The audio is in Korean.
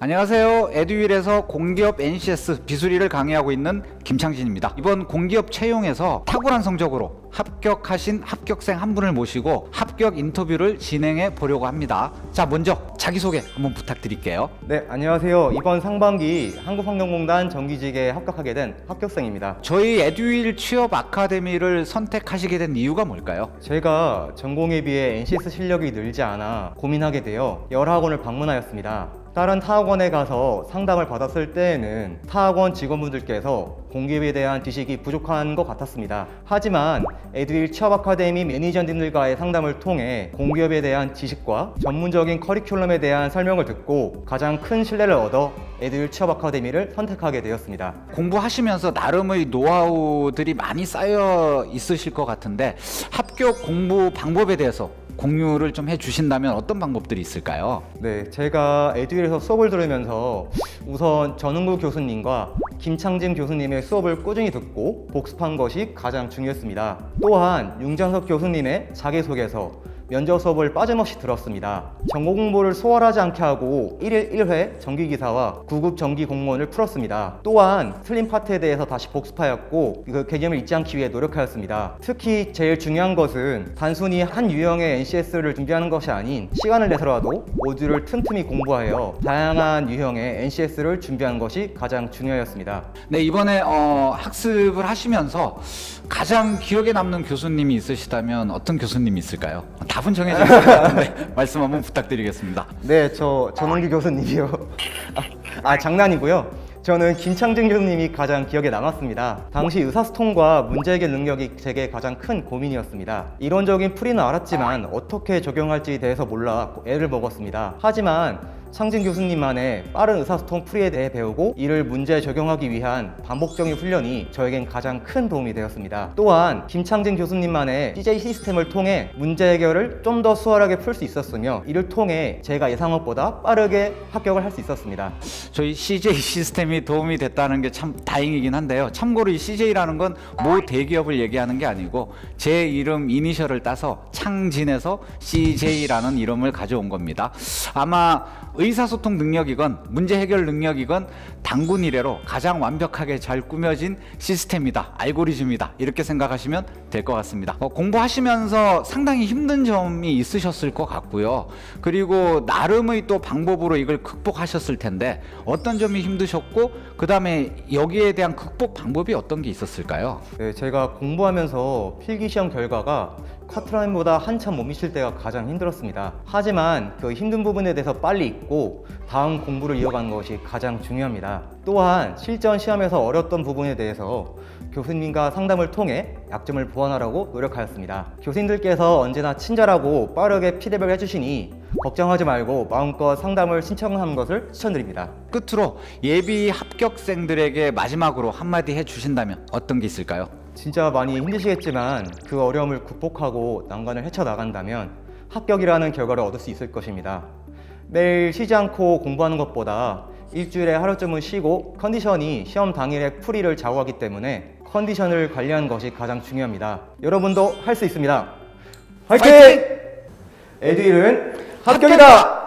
안녕하세요. 에듀윌에서 공기업 NCS 비수리를 강의하고 있는 김창진입니다. 이번 공기업 채용에서 탁월한 성적으로 합격하신 합격생 한 분을 모시고 합격 인터뷰를 진행해 보려고 합니다. 자, 먼저 자기소개 한번 부탁드릴게요. 네, 안녕하세요. 이번 상반기 한국환경공단 정기직에 합격하게 된 합격생입니다. 저희 에듀윌 취업 아카데미를 선택하시게 된 이유가 뭘까요? 제가 전공에 비해 NCS 실력이 늘지 않아 고민하게 되어 여러 학원을 방문하였습니다. 다른 타학원에 가서 상담을 받았을 때에는 타학원 직원분들께서 공기업에 대한 지식이 부족한 것 같았습니다. 하지만 에듀윌 취업 아카데미 매니저님들과의 상담을 통해 공기업에 대한 지식과 전문적인 커리큘럼에 대한 설명을 듣고 가장 큰 신뢰를 얻어 에듀윌 취업 아카데미를 선택하게 되었습니다. 공부하시면서 나름의 노하우들이 많이 쌓여 있으실 것 같은데 합격 공부 방법에 대해서 공유를 좀 해주신다면 어떤 방법들이 있을까요? 네, 제가 에듀윌에서 수업을 들으면서 우선 전은구 교수님과 김창진 교수님의 수업을 꾸준히 듣고 복습한 것이 가장 중요했습니다. 또한 윤정석 교수님의 자기소개서, 면접 수업을 빠짐없이 들었습니다. 전공 공부를 소홀하지 않게 하고 1일 1회 정기기사와 9급 정기 공무원을 풀었습니다. 또한 틀린 파트에 대해서 다시 복습하였고 그 개념을 잊지 않기 위해 노력하였습니다. 특히 제일 중요한 것은 단순히 한 유형의 NCS를 준비하는 것이 아닌 시간을 내서라도 모듈을 틈틈이 공부하여 다양한 유형의 NCS를 준비하는 것이 가장 중요했습니다. 네, 이번에 학습을 하시면서 가장 기억에 남는 교수님이 있으시다면 어떤 교수님이 있을까요? 답은 정해져 있을 것 같은데 말씀 한번 부탁드리겠습니다. 네, 전은기 교수님이요. 장난이고요. 저는 김창진 교수님이 가장 기억에 남았습니다. 당시 의사소통과 문제 해결 능력이 제게 가장 큰 고민이었습니다. 이론적인 풀이는 알았지만 어떻게 적용할지에 대해서 몰라 애를 먹었습니다. 하지만 창진 교수님만의 빠른 의사소통 풀이에 대해 배우고 이를 문제에 적용하기 위한 반복적인 훈련이 저에겐 가장 큰 도움이 되었습니다. 또한 김창진 교수님만의 CJ 시스템을 통해 문제 해결을 좀 더 수월하게 풀 수 있었으며 이를 통해 제가 예상한 것보다 빠르게 합격을 할 수 있었습니다. 저희 CJ 시스템이 도움이 됐다는 게 참 다행이긴 한데요. 참고로 이 CJ라는 건 모 대기업을 얘기하는 게 아니고 제 이름 이니셜을 따서 창진에서 CJ라는 이름을 가져온 겁니다. 아마 의사소통 능력이건 문제 해결 능력이건 단군 이래로 가장 완벽하게 잘 꾸며진 시스템이다, 알고리즘이다, 이렇게 생각하시면 될 것 같습니다. 공부하시면서 상당히 힘든 점이 있으셨을 것 같고요. 그리고 나름의 또 방법으로 이걸 극복하셨을 텐데 어떤 점이 힘드셨고 그 다음에 여기에 대한 극복 방법이 어떤 게 있었을까요? 네, 제가 공부하면서 필기시험 결과가 커트라인보다 한참 못 미칠 때가 가장 힘들었습니다. 하지만 그 힘든 부분에 대해서 빨리 잊고 다음 공부를 이어가는 것이 가장 중요합니다. 또한 실전 시험에서 어려웠던 부분에 대해서 교수님과 상담을 통해 약점을 보완하려고 노력하였습니다. 교수님들께서 언제나 친절하고 빠르게 피드백을 해주시니 걱정하지 말고 마음껏 상담을 신청하는 것을 추천드립니다. 끝으로 예비 합격생들에게 마지막으로 한마디 해주신다면 어떤 게 있을까요? 진짜 많이 힘드시겠지만 그 어려움을 극복하고 난관을 헤쳐나간다면 합격이라는 결과를 얻을 수 있을 것입니다. 매일 쉬지 않고 공부하는 것보다 일주일에 하루쯤은 쉬고 컨디션이 시험 당일의 풀이를 좌우하기 때문에 컨디션을 관리하는 것이 가장 중요합니다. 여러분도 할 수 있습니다. 화이팅! 에듀윌은 합격이다!